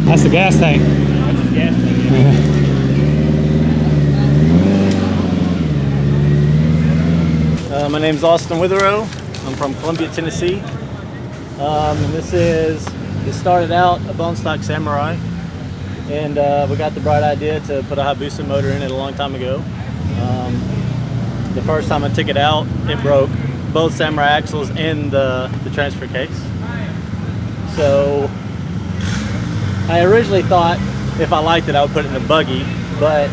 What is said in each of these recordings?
That's the gas tank. That's the gas tank. My name's Austin Witherow. I'm from Columbia, Tennessee. And it started out a bone stock Samurai. And we got the bright idea to put a Hayabusa motor in it a long time ago. The first time I took it out, it broke both Samurai axles and the transfer case. So I originally thought if I liked it, I would put it in a buggy, but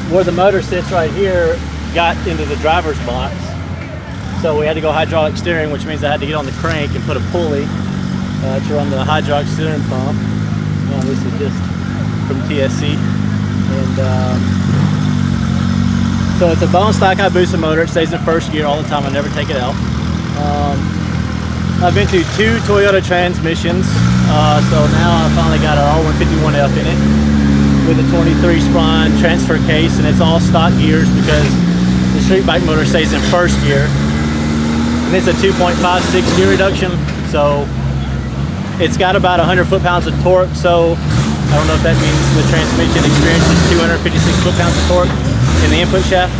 where the motor sits right here got into the driver's box. So we had to go hydraulic steering, which means I had to get on the crank and put a pulley to run the hydraulic steering pump. This is just from TSC. And so it's a bone stock Hayabusa motor. It stays in first gear all the time. I never take it out. I've been through 2 Toyota transmissions. So now I finally got an R151F in it with a 23 spline transfer case, and it's all stock gears because the street bike motor stays in first gear. And it's a 2.56 gear reduction. So it's got about 100 foot-pounds of torque. So I don't know if that means the transmission experiences 256 foot-pounds of torque in the input shaft.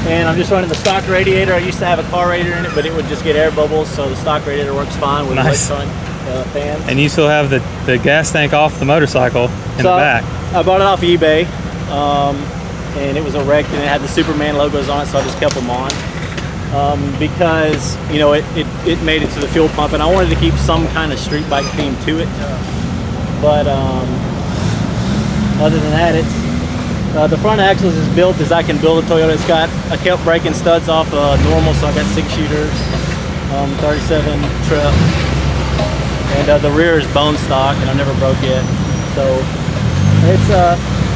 And I'm just running the stock radiator. I used to have a car radiator in it, but it would just get air bubbles, so the stock radiator works fine with electronic fans. And you still have the gas tank off the motorcycle in the back. I bought it off eBay, and it was a wreck, and it had the Superman logos on it, so I just kept them on. Because, you know, it made it to the fuel pump, and I wanted to keep some kind of street bike theme to it. But other than that, it's the front axles is built as I can build a Toyota. I kept breaking studs off normal, so I got 6 shooters, 37 trip, and the rear is bone stock, and I never broke it. So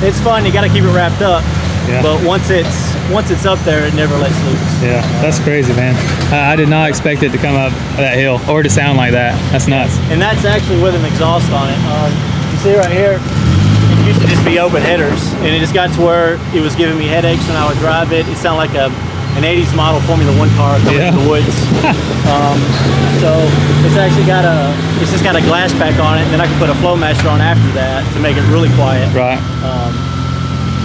it's fun. You got to keep it wrapped up. Yeah. But once it's up there, it never lets loose. Yeah, that's crazy, man. I did not expect it to come up that hill or to sound like that. That's nuts. And that's actually with an exhaust on it. You see right here, it used to just be open headers, and it just got to where it was giving me headaches when I would drive it. It sounded like an 80s model Formula 1 car coming in the woods. So it's actually it's just got a glass pack on it, and then I can put a flow master on after that to make it really quiet. Right.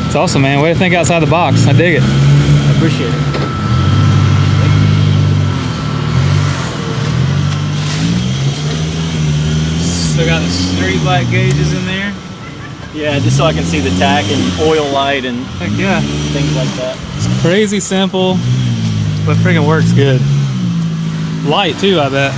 It's awesome, man. Way to think outside the box. I dig it. I appreciate it. Still got the street light gauges in there. Yeah, just so I can see the tack and oil light and things like that. It's crazy simple, but freaking works good. Light too, I bet.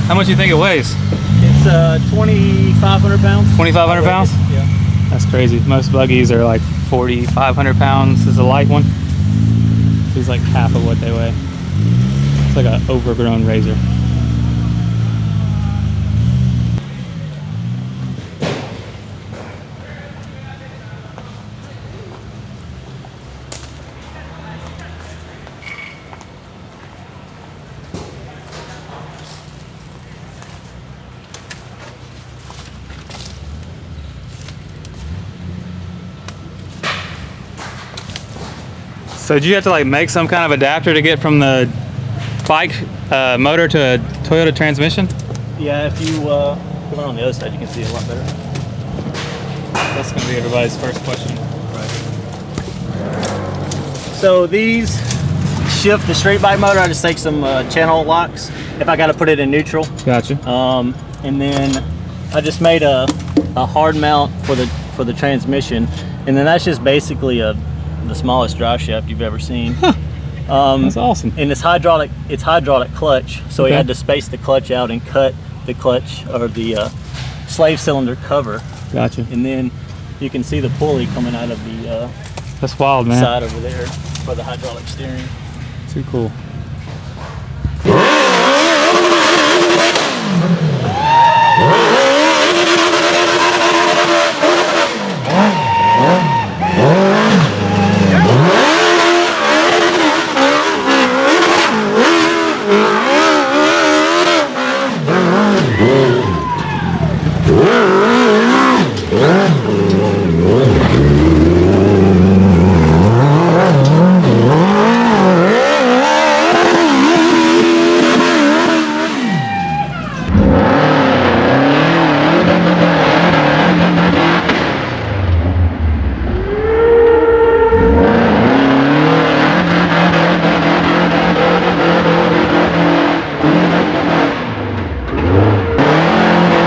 How much do you think it weighs? It's 2,500 pounds. 2,500 pounds? Yeah. That's crazy. Most buggies are like 4,500 pounds. This is a light one. This is like half of what they weigh. It's like an overgrown razor. So did you have to like make some kind of adapter to get from the bike motor to a Toyota transmission? Yeah, if you come on the other side, you can see it a lot better. That's going to be everybody's first question. Right. So these shift the street bike motor. I just take some channel locks if I got to put it in neutral. Gotcha. And then I just made a hard mount for the transmission, and then that's just basically the smallest drive shaft you've ever seen. Huh. That's awesome. And it's hydraulic clutch, so we had to space the clutch out and cut the clutch or the slave cylinder cover. Gotcha. And then you can see the pulley coming out of the that's wild, man. side over there for the hydraulic steering. Too cool.